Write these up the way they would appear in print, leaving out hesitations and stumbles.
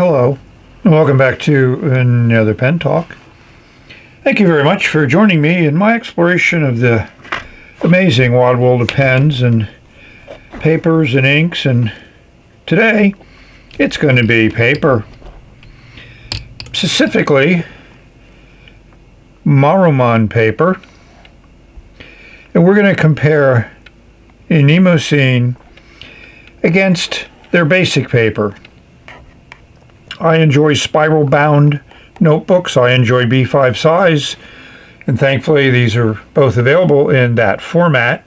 Hello, and welcome back to another Pen Talk. Thank you very much for joining me in my exploration of the amazing wide world of pens and papers and inks, and today it's going to be paper. Specifically, Maruman paper. And we're going to compare Mnemosyne against their basic paper. I enjoy spiral-bound notebooks. I enjoy B5 size, and thankfully these are both available in that format.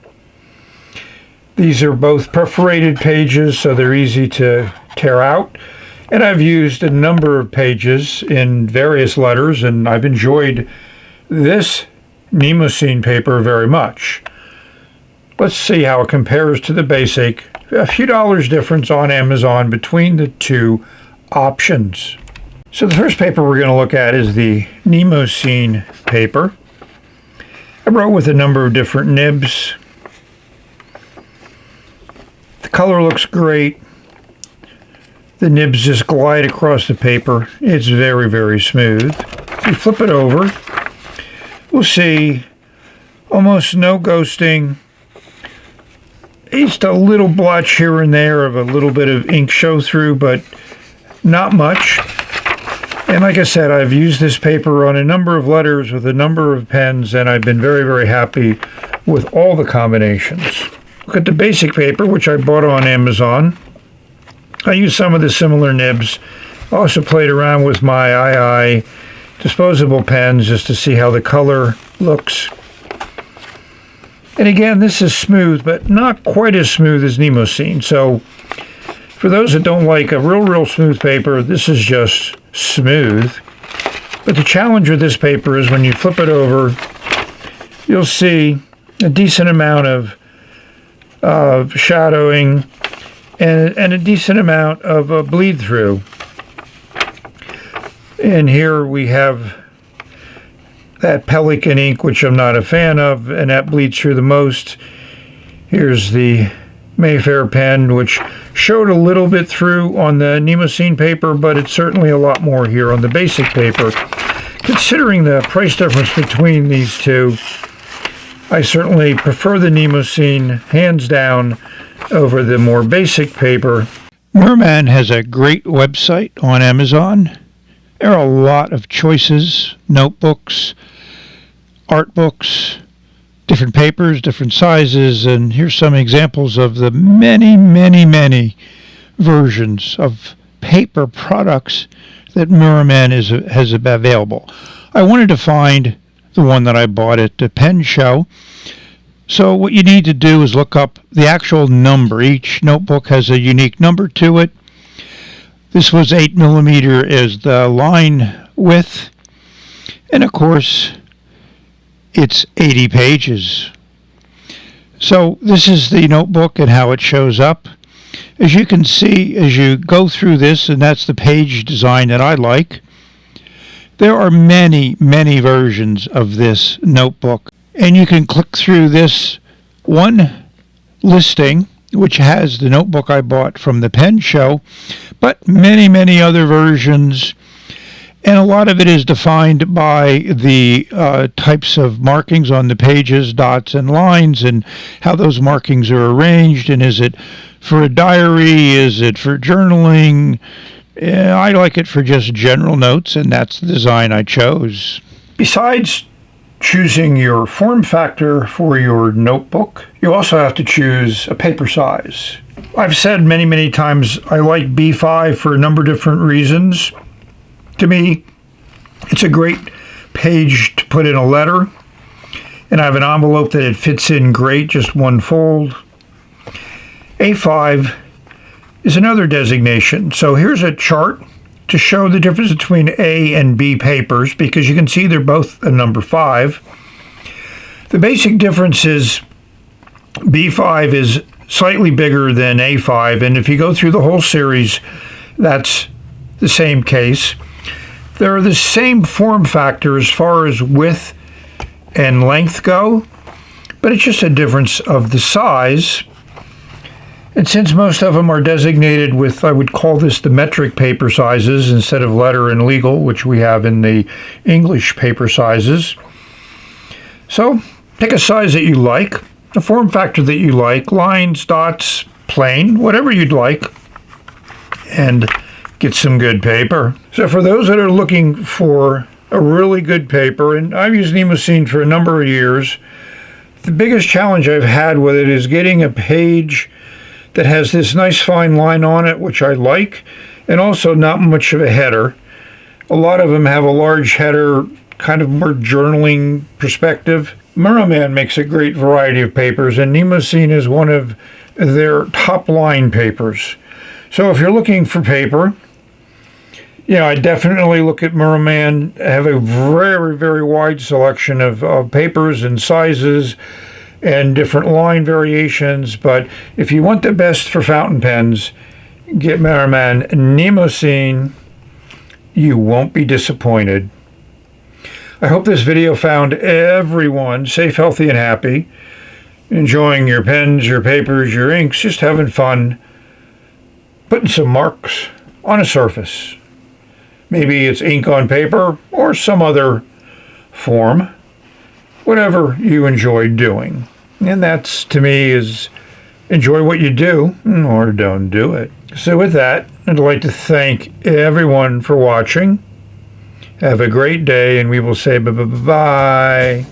These are both perforated pages, so they're easy to tear out. And I've used a number of pages in various letters, and I've enjoyed this Mnemosyne paper very much. Let's see how it compares to the basic. A few dollars difference on Amazon between the two options. So the first paper we're going to look at is the Mnemosyne paper. I wrote with a number of different nibs. The color looks great. The nibs just glide across the paper. It's very, very smooth. If you flip it over, we'll see almost no ghosting. Just a little blotch here and there of a little bit of ink show through, but not much. And like I said, I've used this paper on a number of letters with a number of pens, and I've been very, very happy with all the combinations. Look at the basic paper, which I bought on Amazon. I used some of the similar nibs. I also played around with my II disposable pens just to see how the color looks. And again, this is smooth, but not quite as smooth as Mnemosyne. So for those that don't like a real smooth paper, this is just smooth. But the challenge with this paper is when you flip it over, you'll see a decent amount of shadowing and a decent amount of bleed through. And here we have that Pelican ink, which I'm not a fan of, and that bleeds through the most. Here's the Mayfair pen, which showed a little bit through on the Mnemosyne paper, but it's certainly a lot more here on the basic paper. Considering the price difference between these two, I certainly prefer the Mnemosyne hands down over the more basic paper. Maruman has a great website on Amazon. There are a lot of choices, notebooks, art books, different papers, different sizes, and here's some examples of the many versions of paper products that Maruman has available. I wanted to find the one that I bought at the pen show. So what you need to do is look up the actual number. Each notebook has a unique number to it. This was 8mm as the line width, and of course it's 80 pages. So this is the notebook and how it shows up. As you can see, as you go through this, and that's the page design that I like, there are many versions of this notebook. And you can click through this one listing, which has the notebook I bought from the pen show, but many other versions. And a lot of it is defined by the types of markings on the pages, dots and lines, and how those markings are arranged. And is it for a diary? Is it for journaling? I like it for just general notes, and that's the design I chose. Besides choosing your form factor for your notebook, you also have to choose a paper size. I've said many times I like B5 for a number of different reasons. To me, it's a great page to put in a letter, and I have an envelope that it fits in great, just one fold. A5 is another designation. So here's a chart to show the difference between A and B papers, because you can see they're both a number 5. The basic difference is B5 is slightly bigger than A5, and if you go through the whole series, that's the same case. They're the same form factor as far as width and length go, but it's just a difference of the size. And since most of them are designated with, I would call this the metric paper sizes instead of letter and legal, which we have in the English paper sizes. So pick a size that you like, a form factor that you like, lines, dots, plain, whatever you'd like, and get some good paper. So for those that are looking for a really good paper, and I've used Mnemosyne for a number of years, the biggest challenge I've had with it is getting a page that has this nice fine line on it, which I like, and also not much of a header. A lot of them have a large header, kind of more journaling perspective. Maruman makes a great variety of papers, and Mnemosyne is one of their top line papers. So if you're looking for paper, I definitely look at Maruman. Have a very, very wide selection of papers and sizes and different line variations. But if you want the best for fountain pens, get Maruman Mnemosyne. You won't be disappointed. I hope this video found everyone safe, healthy, and happy, enjoying your pens, your papers, your inks, just having fun, putting some marks on a surface. Maybe it's ink on paper or some other form, whatever you enjoy doing. And that's, to me, is enjoy what you do or don't do it. So with that, I'd like to thank everyone for watching. Have a great day, and we will say bye-bye.